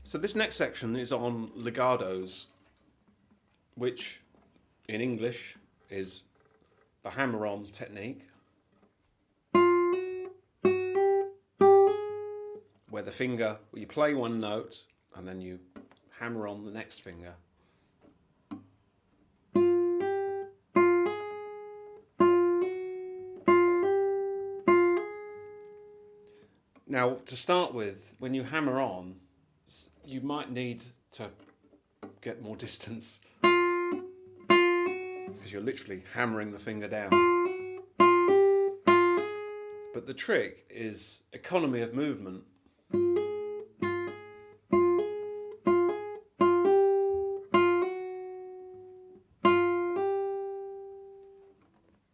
So this next section is on legatos, which in English is the hammer-on technique, where you play one note and then you hammer on the next finger. Now, to start with, when you hammer on, you might need to get more distance because you're literally hammering the finger down. But the trick is economy of movement.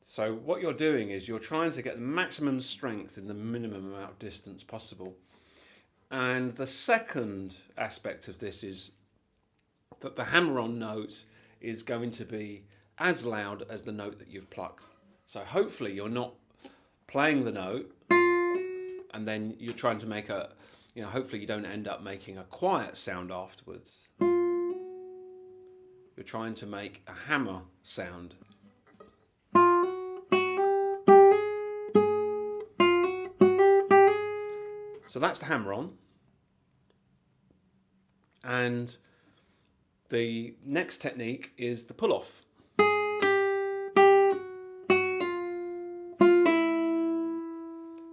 So what you're doing is you're trying to get the maximum strength in the minimum amount of distance possible. And the second aspect of this is that the hammer-on note is going to be as loud as the note that you've plucked. So hopefully you're not playing the note and then you're trying to make hopefully you don't end up making a quiet sound afterwards. You're trying to make a hammer sound. So that's the hammer-on. And the next technique is the pull-off.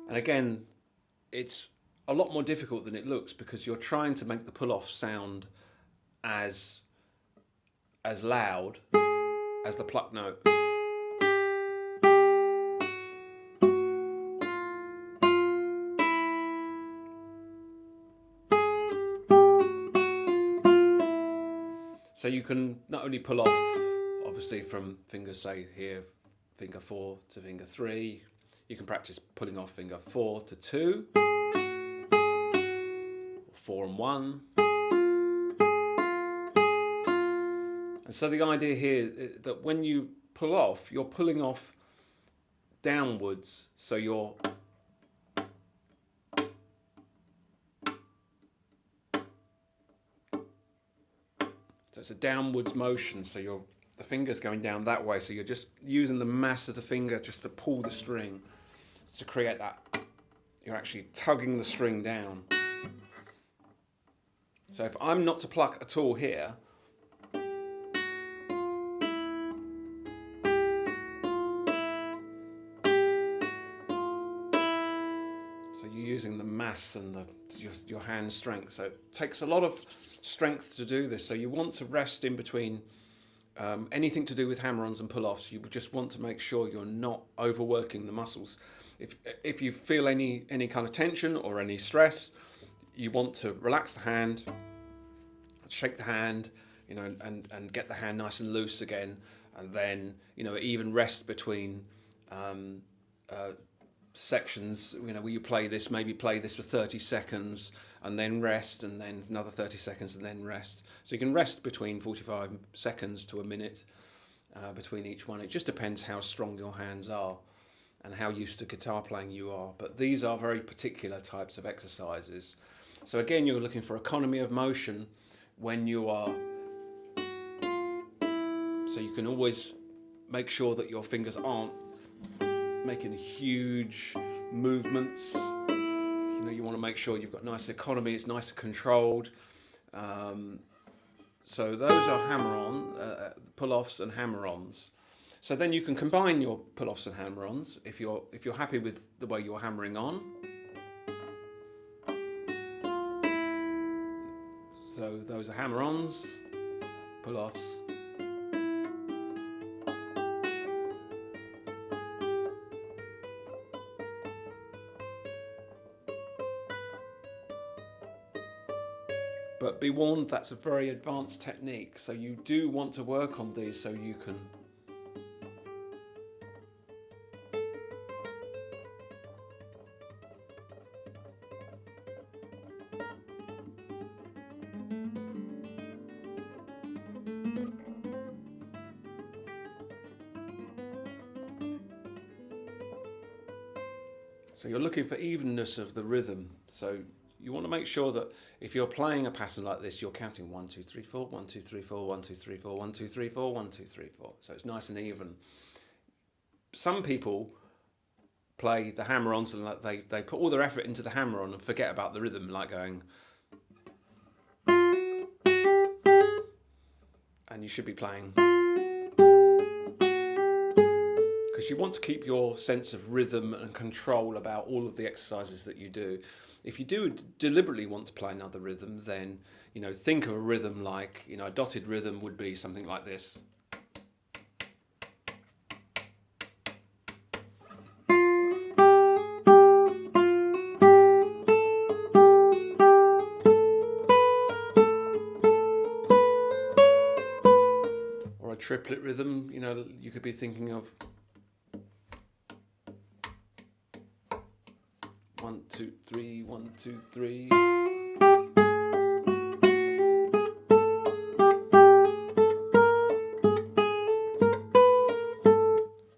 And again, it's a lot more difficult than it looks because you're trying to make the pull-off sound as loud as the pluck note. So you can not only pull off, obviously, from fingers, say here, finger 4 to finger 3. You can practice pulling off finger 4 to 2, or 4 and 1. And so the idea here is that when you pull off, you're pulling off downwards, so you're So it's a downwards motion, so the finger's going down that way, so you're just using the mass of the finger just to pull the string to create that. You're actually tugging the string down. So if I'm not to pluck at all here, so you're using the mass and your hand strength. So it takes a lot of strength to do this. So you want to rest in between anything to do with hammer-ons and pull-offs. You just want to make sure you're not overworking the muscles. If you feel any kind of tension or any stress, you want to relax the hand, shake the hand, and get the hand nice and loose again, and then even rest between sections, where you maybe play this for 30 seconds and then rest, and then another 30 seconds and then rest. So you can rest between 45 seconds to a minute between each one. It just depends how strong your hands are and how used to guitar playing you are. But these are very particular types of exercises. So again, you're looking for economy of motion when you are, so you can always make sure that your fingers aren't making huge movements. You want to make sure you've got nice economy, it's nice and controlled. So those are hammer-on, pull-offs and hammer-ons. So then you can combine your pull-offs and hammer-ons if you're happy with the way you're hammering on. So those are hammer-ons, pull-offs. But be warned, that's a very advanced technique, so you do want to work on these so you can So you're looking for evenness of the rhythm. So you want to make sure that if you're playing a pattern like this, you're counting 1, 2, 3, 4, 1, 2, 3, 4, 1, 2, 3, 4, 1, 2, 3, 4, 1, 2, 3, 4. So it's nice and even. Some people play the hammer-ons and they put all their effort into the hammer-on and forget about the rhythm, like going. And you should be playing. Because you want to keep your sense of rhythm and control about all of the exercises that you do. If you do deliberately want to play another rhythm, then think of a rhythm like a dotted rhythm would be something like this. Or a triplet rhythm, you could be thinking of 1, 2, 3, 1, 2, 3.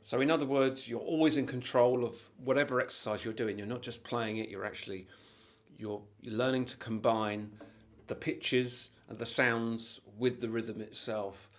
So in other words, you're always in control of whatever exercise you're doing. You're not just playing it, you're learning to combine the pitches and the sounds with the rhythm itself.